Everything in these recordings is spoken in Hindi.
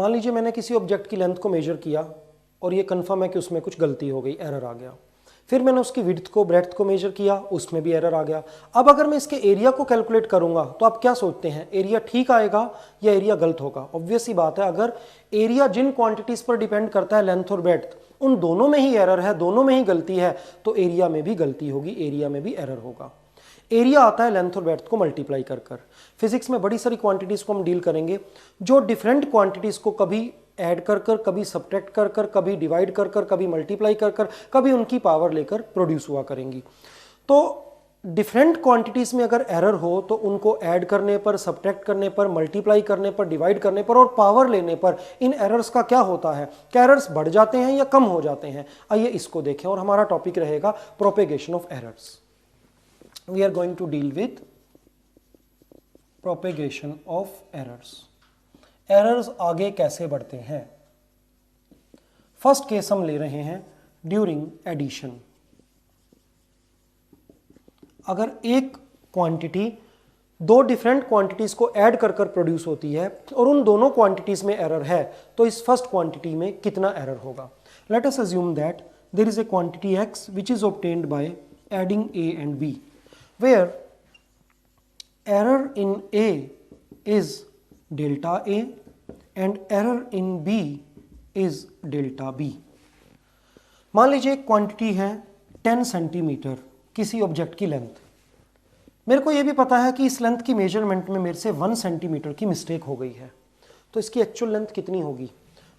मान लीजिए मैंने किसी ऑब्जेक्ट की लेंथ को मेजर किया और ये कंफर्म है कि उसमें कुछ गलती हो गई, एरर आ गया। फिर मैंने उसकी विड्थ को ब्रेड्थ को मेजर किया, उसमें भी एरर आ गया। अब अगर मैं इसके एरिया को कैलकुलेट करूंगा तो आप क्या सोचते हैं, एरिया ठीक आएगा या एरिया गलत होगा? ऑब्वियस सी बात है, अगर एरिया जिन क्वांटिटीज पर डिपेंड करता है, लेंथ और ब्रेड्थ, उन दोनों में ही एरर है, दोनों में ही गलती है, तो एरिया में भी गलती होगी, एरिया में भी एरर होगा। एरिया आता है लेंथ और ब्रेड्थ को मल्टीप्लाई कर कर। फिजिक्स में बड़ी सारी क्वांटिटीज को हम डील करेंगे जो डिफरेंट क्वांटिटीज को कभी ऐड कर कर, कभी सब्ट्रैक्ट कर कर, कभी डिवाइड कर कर, कभी मल्टीप्लाई कर कर, कभी उनकी पावर लेकर प्रोड्यूस हुआ करेंगी। तो डिफरेंट क्वांटिटीज में अगर एरर हो तो उनको ऐड करने पर, सब्ट्रैक्ट करने पर, मल्टीप्लाई करने पर, डिवाइड करने पर और पावर लेने पर इन एरर्स का क्या होता है, क्या एरर्स बढ़ जाते हैं या कम हो जाते हैं? आइए इसको देखें और हमारा टॉपिक रहेगा propagation of errors. We are going to deal with propagation of errors. Errors आगे कैसे बढ़ते हैं? फर्स्ट केस हम ले रहे हैं ड्यूरिंग एडिशन। अगर एक क्वांटिटी दो डिफरेंट क्वांटिटीज को ऐड कर कर प्रोड्यूस होती है और उन दोनों क्वांटिटीज में एरर है, तो इस फर्स्ट क्वांटिटी में कितना एरर होगा? Let us assume that there is a quantity x which is obtained by adding a and b, where error in A is delta A and error in B is delta B. मान लीजिए क्वांटिटी है 10 सेंटीमीटर किसी ऑब्जेक्ट की लेंथ। मेरे को यह भी पता है कि इस लेंथ की मेजरमेंट में मेरे से 1 सेंटीमीटर की मिस्टेक हो गई है, तो इसकी एक्चुअल लेंथ कितनी होगी?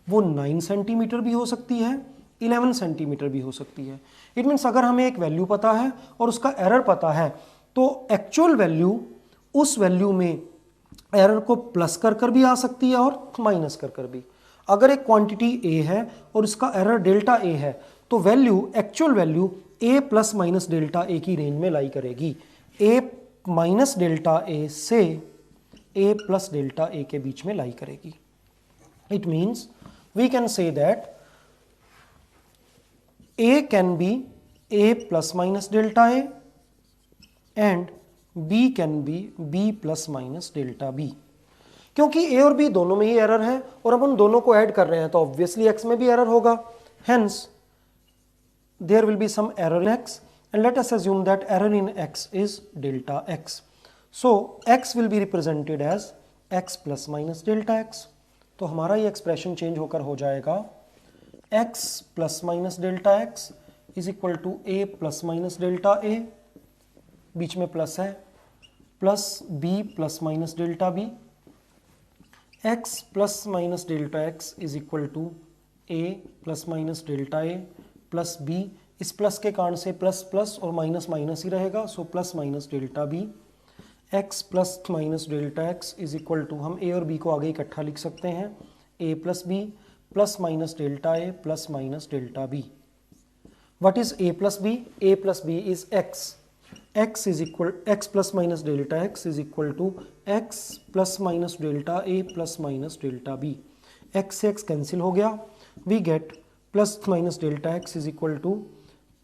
वो 9 सेंटीमीटर भी हो सकती है, 11 सेंटीमीटर भी हो सकती है। इट मीन्स अगर हमें एक वैल्यू पता है और उसका एरर पता है, तो एक्चुअल वैल्यू, उस वैल्यू में एरर को प्लस कर कर भी आ सकती है और माइनस कर कर भी। अगर एक क्वांटिटी a है और उसका एरर डेल्टा a है, तो value, actual value a plus minus delta a की रेंज में लाई करेगी। a माइनस डेल्टा a से a प्लस डेल्टा a के बीच में लाई करेगी। It means we can say that a can be a plus minus delta a and b can be b plus minus delta b। क्योंकि a और b दोनों में ही एरर है और अब उन दोनों को ऐड कर रहे हैं, तो ऑब्वियसली x में भी एरर होगा। Hence there will be some error in x and let us assume that error in x is delta x. So x will be represented as x plus minus delta x. तो हमारा ये एक्सप्रेशन चेंज होकर हो जाएगा x plus minus delta x is equal to a plus minus delta a, बीच में प्लस है, plus b plus minus delta b, x plus minus delta x is equal to a plus minus delta a plus b। इस प्लस के कारण से प्लस प्लस और माइनस माइनस ही रहेगा, so plus minus delta b। x plus minus delta x is equal to, हम a और b को आगे इकट्ठा लिख सकते हैं, a plus b plus minus delta a plus minus delta b। What is a plus b? a plus b is x. x is equal, x plus minus delta x is equal to x plus minus delta a plus minus delta b. x से x कैंसिल हो गया, we get plus minus delta x is equal to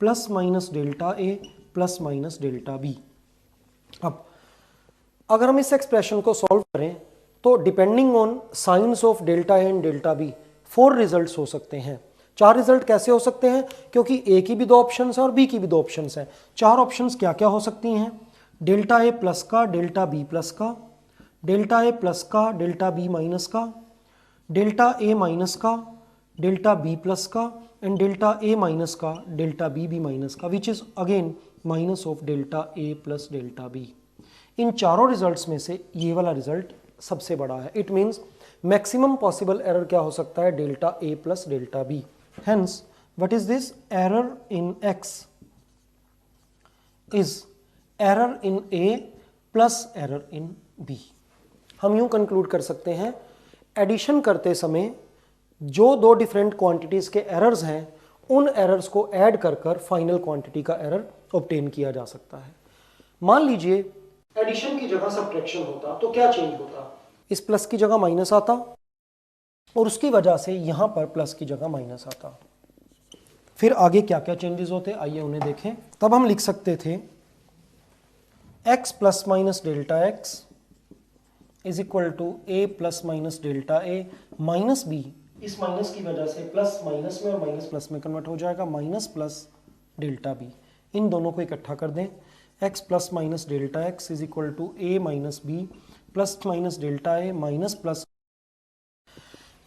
plus minus delta a plus minus delta b. अब अगर हम इस एक्सप्रेशन को सॉल्व करें तो depending on signs of delta A and delta B 4 results हो सकते हैं। 4 रिजल्ट कैसे हो सकते हैं? क्योंकि a की भी 2 ऑप्शंस हैं और b की भी 2 ऑप्शंस हैं। 4 ऑप्शंस क्या क्या हो सकती हैं? डेल्टा a प्लस का, डेल्टा b प्लस का, डेल्टा a प्लस का, डेल्टा b माइनस का, डेल्टा a माइनस का, डेल्टा b प्लस का एंड डेल्टा a माइनस का, डेल्टा b भी माइनस का, which is again minus of delta a plus delta b। इन चारों रिजल्ट्स में से ये वाला रिजल्ट सबसे बड़ा है। It means maximum possible error क्या हो सकता है? Delta a plus delta b। Hence, what is this? Error in x is error in A plus error in B. हम यूं कंक्लूड कर सकते हैं, एडिशन करते समय जो दो डिफरेंट क्वांटिटीज के एरर्स हैं, उन एरर्स को ऐड कर कर फाइनल क्वांटिटी का एरर ऑब्टेन किया जा सकता है। मान लीजिए एडिशन की जगह सब्ट्रैक्शन होता तो क्या चेंज होता? इस प्लस की जगह माइनस आता और उसकी वजह से यहां पर प्लस की जगह माइनस आता। फिर आगे क्या क्या चेंजेस होते, आइए उन्हें देखें। तब हम लिख सकते थे x plus minus delta x is equal to A plus minus delta A minus B, इस माइनस की वजह से प्लस माइनस में और माइनस प्लस में कन्वर्ट हो जाएगा, माइनस प्लस डेल्टा बी। इन दोनों को इकट्ठा कर दें, x plus minus delta X is equal to A minus B plus minus delta A minus plus,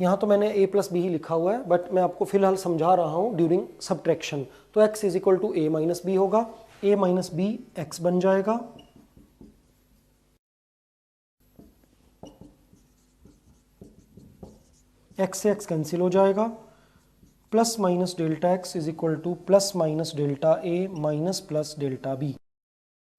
यहाँ तो मैंने a प्लस बी ही लिखा हुआ है बट मैं आपको फिलहाल समझा रहा हूँ ड्यूरिंग सब्ट्रैक्शन। तो x is equal to A minus B होगा, a माइनस बी एक्स बन जाएगा, x से x कैंसिल हो जाएगा, plus minus delta X is equal to plus minus delta A minus plus delta B.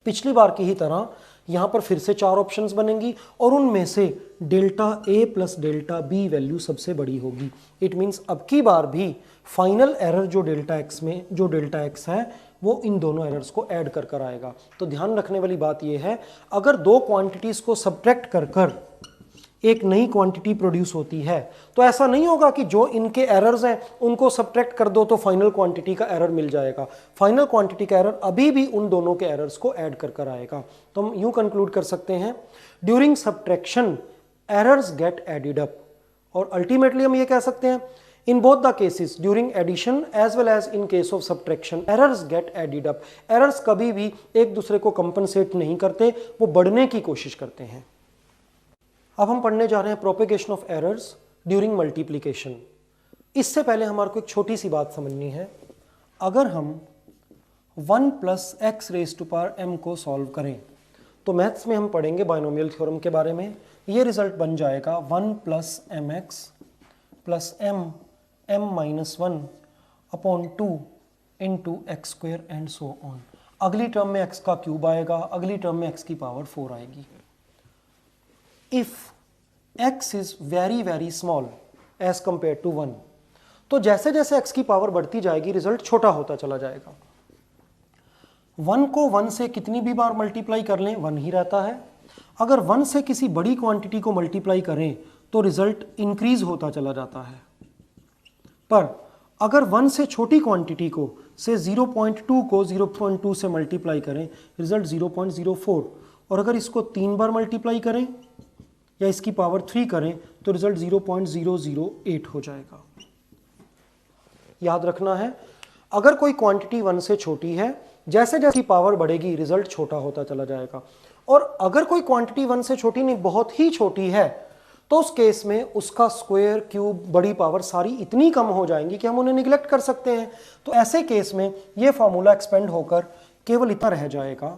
पिछली बार की ही तरह यहाँ पर फिर से 4 ऑप्शंस बनेंगी और उनमें से delta A plus delta B value सबसे बड़ी होगी। इट मीन्स अब की बार भी फाइनल एरर जो डेल्टा एक्स है वो इन दोनों एरर्स को ऐड कर कर आएगा। तो ध्यान रखने वाली बात यह है, अगर दो क्वांटिटीज को सब्ट्रैक्ट कर कर एक नई क्वांटिटी प्रोड्यूस होती है तो ऐसा नहीं होगा कि जो इनके एरर्स हैं उनको सब्ट्रैक्ट कर दो तो फाइनल क्वांटिटी का एरर मिल जाएगा। फाइनल क्वांटिटी का एरर अभी भी उन दोनों के एरर्स को ऐड कर कर आएगा। तो हम यूं कंक्लूड कर सकते हैं, during subtraction errors get added up, और अल्टीमेटली हम ये कह सकते हैं in both the cases during addition as well as in case of subtraction errors get added up. Errors कभी भी एक दूसरे को कंपनसेट नहीं करते, वो बढ़ने की कोशिश करते हैं। अब हम पढ़ने जा रहे हैं propagation of errors during multiplication. इससे पहले हमारे को एक छोटी सी बात समझनी है। अगर हम 1 plus X raise to power m को सॉल्व करें तो मैथ्स में हम पढ़ेंगे बाइनोमियल थ्योरम के बारे में। ये रिजल्ट बन जाएगा 1 plus M X plus m minus 1 upon 2 into X square and so on. अगली टर्म में x का क्यूब आएगा, अगली टर्म में x की पावर 4 आएगी। If x is very very small as compared to 1, तो जैसे जैसे x की पावर बढ़ती जाएगी रिजल्ट छोटा होता चला जाएगा। 1 को 1 से कितनी भी बार मल्टीप्लाई कर लें 1 ही रहता है। अगर 1 से किसी बड़ी क्वांटिटी को मल्टीप्लाई करें तो रिजल्ट इंक्रीज होता चला जाता है। पर अगर 1 से छोटी क्वांटिटी को से 0.2 को 0.2 से मल्टीप्लाई करें रिजल्ट 0.04, और अगर इसको 3 बार मल्टीप्लाई करें या इसकी पावर 3 करें तो रिजल्ट 0.008 हो जाएगा। याद रखना है, अगर कोई क्वांटिटी 1 से छोटी है जैसे जैसी पावर बढ़ेगी रिजल्ट छोटा होता चला जाएगा, और अगर कोई क्वांटिटी 1 से छोटी नहीं बहुत ही छोटी है तो उस केस में उसका स्क्वायर क्यूब बड़ी पावर सारी इतनी कम हो जाएंगी कि हम उन्हें निगलेक्ट कर सकते हैं। तो ऐसे केस में ये फॉर्मूला एक्सपेंड होकर केवल इतना रह जाएगा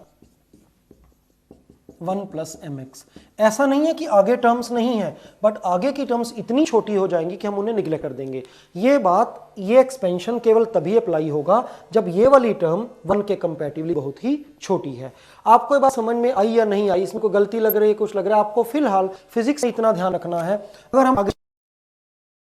1 प्लस एम एक्स। ऐसा नहीं है कि आगे टर्म्स नहीं है, बट आगे की टर्म्स इतनी छोटी हो जाएंगी कि हम उन्हें निगलेक्ट कर देंगे। ये एक्सपेंशन केवल तभी अप्लाई होगा जब ये वाली टर्म 1 के कंपैरेटिवली बहुत ही छोटी है। आपको ये बात समझ में आई या नहीं आई, इसमें कोई गलती लग रही है, कुछ लग रहा है, आपको फिलहाल फिजिक्स से इतना ध्यान रखना है। अगर हम आगे